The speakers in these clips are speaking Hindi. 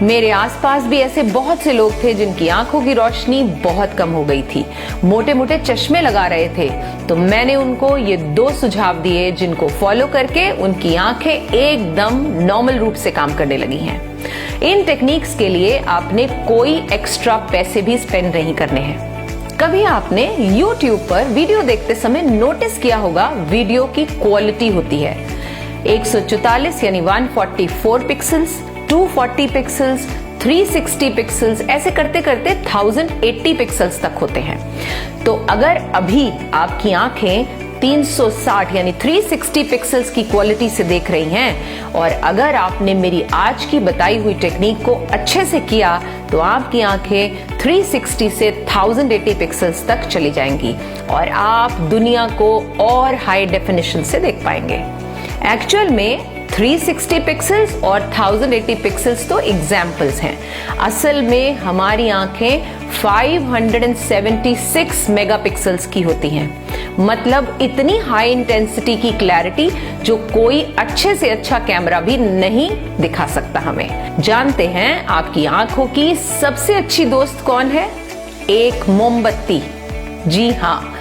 मेरे आसपास भी ऐसे बहुत से लोग थे जिनकी आंखों की रोशनी बहुत कम हो गई थी, मोटे मोटे चश्मे लगा रहे थे। तो मैंने उनको ये 2 सुझाव दिए जिनको फॉलो करके उनकी आंखें एकदम नॉर्मल रूप से काम करने लगी हैं। इन टेक्निक्स के लिए आपने कोई एक्स्ट्रा पैसे भी स्पेंड नहीं करने हैं। कभी आपने YouTube पर वीडियो देखते समय नोटिस किया होगा, वीडियो की क्वालिटी होती है 144 यानी 144 पिक्सल्स, 240 पिक्सल्स, 360 पिक्सल्स, ऐसे करते करते 1080 पिक्सल्स तक होते हैं। तो अगर अभी आपकी आंखें 360 यानी 360 पिक्सल्स की क्वालिटी से देख रही हैं और अगर आपने मेरी आज की बताई हुई टेक्निक को अच्छे से किया तो आपकी आंखें 360 से 1080 पिक्सल्स तक चली जाएंगी और आप दुनिया को और हाई डेफिनेशन से देख पाएंगे। एक्चुअल में 360 पिक्सल्स और 1080 पिक्सल्स तो एग्जाम्पल्स हैं। असल में हमारी आंखें 576 मेगापिक्सल्स की होती हैं, मतलब इतनी हाई इंटेंसिटी की क्लैरिटी जो कोई अच्छे से अच्छा कैमरा भी नहीं दिखा सकता हमें। जानते हैं आपकी आंखों की सबसे अच्छी दोस्त कौन है? एक मोमबत्ती। जी हाँ,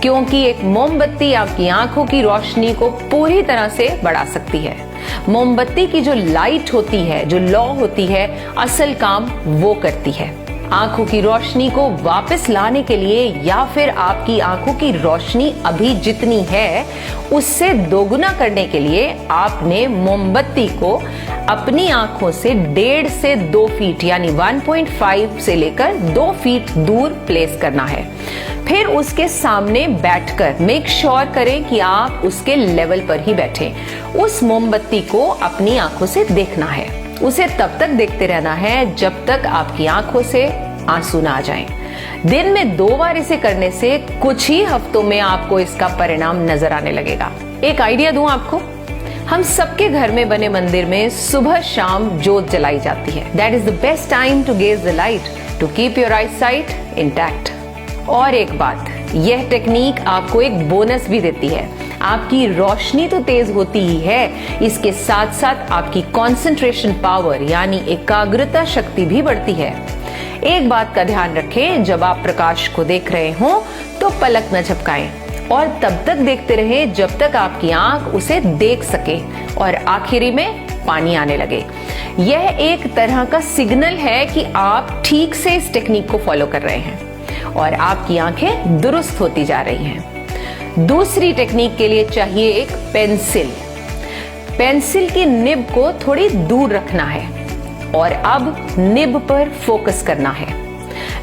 क्योंकि एक मोमबत्ती आपकी आंखों की रोशनी को पूरी तरह से बढ़ा सकती है। मोमबत्ती की जो लाइट होती है, जो लौ होती है, असल काम वो करती है। आंखों की रोशनी को वापस लाने के लिए या फिर आपकी आंखों की रोशनी अभी जितनी है उससे दोगुना करने के लिए आपने मोमबत्ती को अपनी आंखों से 1.5 से 2 फीट यानी 1.5 से लेकर 2 फीट दूर प्लेस करना है। फिर उसके सामने बैठकर मेक श्योर करें कि आप उसके लेवल पर ही बैठे। उस मोमबत्ती को अपनी आंखों से देखना है। उसे तब तक देखते रहना है जब तक आपकी आंखों से आंसू ना आ जाएं। दिन में 2 बार इसे करने से कुछ ही हफ्तों में आपको इसका परिणाम नजर आने लगेगा। एक आइडिया दूं आपको, हम सबके घर में बने मंदिर में सुबह शाम जोत जलाई जाती है। That is the best time to gaze the light to keep your eyesight intact. और एक बात, यह टेक्निक आपको एक बोनस भी देती है। आपकी रोशनी तो तेज होती ही है, इसके साथ साथ आपकी कंसंट्रेशन पावर यानी एकाग्रता शक्ति भी बढ़ती है। एक बात का ध्यान रखें, जब आप प्रकाश को देख रहे हो तो पलक न झपकाएं और तब तक देखते रहें जब तक आपकी आंख उसे देख सके और आखिरी में पानी आने लगे। यह एक तरह का सिग्नल है कि आप ठीक से इस टेक्निक को फॉलो कर रहे हैं और आपकी आंखें दुरुस्त होती जा रही हैं। दूसरी टेक्निक के लिए चाहिए एक पेंसिल। पेंसिल की निब को थोड़ी दूर रखना है और अब निब पर फोकस करना है।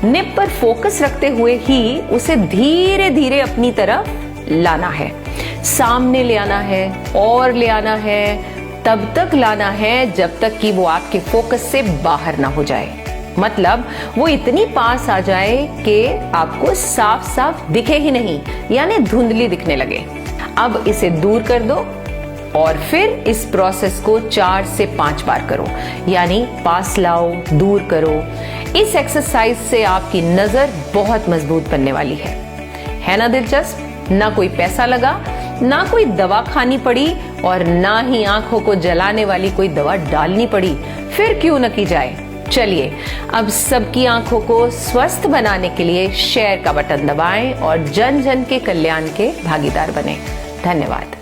निब पर फोकस रखते हुए ही उसे धीरे धीरे अपनी तरफ लाना है, सामने ले आना है और ले आना है, तब तक लाना है जब तक कि वो आपके फोकस से बाहर ना हो जाए। मतलब वो इतनी पास आ जाए कि आपको साफ साफ दिखे ही नहीं, यानी धुंधली दिखने लगे। अब इसे दूर कर दो और फिर इस प्रोसेस को 4 से 5 बार करो, यानी पास लाओ, दूर करो। इस एक्सरसाइज से आपकी नजर बहुत मजबूत बनने वाली है ना दिलचस्प? ना कोई पैसा लगा, ना कोई दवा खानी पड़ी और ना ही आंखों को जलाने वाली कोई दवा डालनी पड़ी। फिर क्यों न की जाए। चलिए अब सबकी आंखों को स्वस्थ बनाने के लिए शेयर का बटन दबाएं और जन जन के कल्याण के भागीदार बने। धन्यवाद।